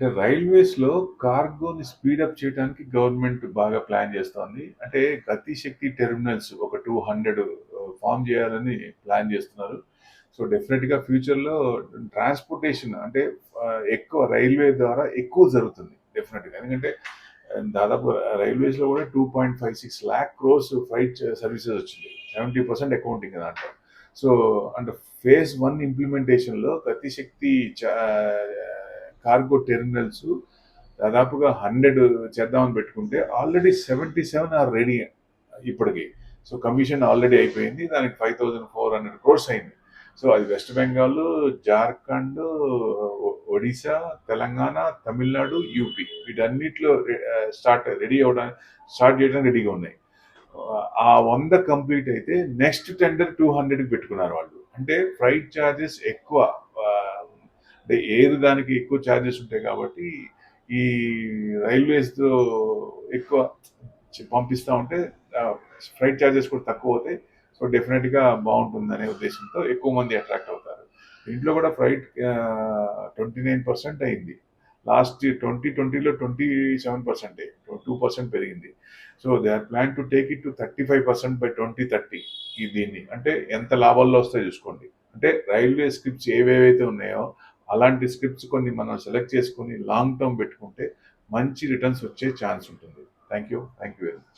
అంటే రైల్వేస్‌లో కార్గోని స్పీడప్ చేయడానికి గవర్నమెంట్ బాగా ప్లాన్ చేస్తోంది. అంటే గతిశక్తి టెర్మినల్స్ ఒక 200 ఫార్మ్ చేయాలని ప్లాన్ చేస్తున్నారు. సో, డెఫినిట్‌గా ఫ్యూచర్‌లో ట్రాన్స్‌పోర్టేషన్ అంటే ఎక్కువ రైల్వే ద్వారా ఎక్కువ జరుగుతుంది డెఫినిట్‌గా. ఎందుకంటే దాదాపు రైల్వేస్‌లో కూడా 2.56 లాక్ క్రోర్స్ ఫ్రైట్ సర్వీసెస్ వచ్చింది. 70% అకౌంటింగ్ దాంట్లో. సో, అంటే ఫేజ్ 1 ఇంప్లిమెంటేషన్‌లో గతిశక్తి కార్గో టెర్మినల్స్ దాదాపుగా 100 చేద్దామని పెట్టుకుంటే ఆల్రెడీ 77 ఆర్ రెడీ ఇప్పటికి. సో కమిషన్ ఆల్రెడీ అయిపోయింది. దానికి 5400 క్రోర్స్ అయింది. సో అది వెస్ట్ బెంగాల్, జార్ఖండ్, ఒడిశా, తెలంగాణ, తమిళనాడు, యూపీ వీటన్నిటిలో స్టార్ట్ చేయడానికి రెడీగా ఉన్నాయి. ఆ 100 కంప్లీట్ అయితే నెక్స్ట్ టెండర్ 200 పెట్టుకున్నారు వాళ్ళు. అంటే ఫ్రైట్ ఛార్జెస్ ఎక్కువ, అంటే ఏది దానికి ఎక్కువ ఛార్జెస్ ఉంటాయి కాబట్టి ఈ రైల్వేస్తో ఎక్కువ పంపిస్తూ ఉంటే ఫ్రైట్ ఛార్జెస్ కూడా తక్కువ అవుతాయి. సో డెఫినెట్గా బాగుంటుందనే ఉద్దేశంతో ఎక్కువ మంది అట్రాక్ట్ అవుతారు. ఇంట్లో కూడా ఫ్రైట్ 29% అయింది. లాస్ట్ 2020లో 27%, 2% పెరిగింది. So they are plan to take it to 35% by 2030. దీన్ని అంటే ఎంత లాభాల్లో వస్తాయో చూసుకోండి. అంటే రైల్వే స్క్రిప్ట్స్ ఏవేవైతే ఉన్నాయో అలాంటి స్క్రిప్ట్స్ కొన్ని మనం సెలెక్ట్ చేసుకొని లాంగ్ టర్మ్ పెట్టుకుంటే మంచి రిటర్న్స్ వచ్చే ఛాన్స్ ఉంటుంది. Thank you very much.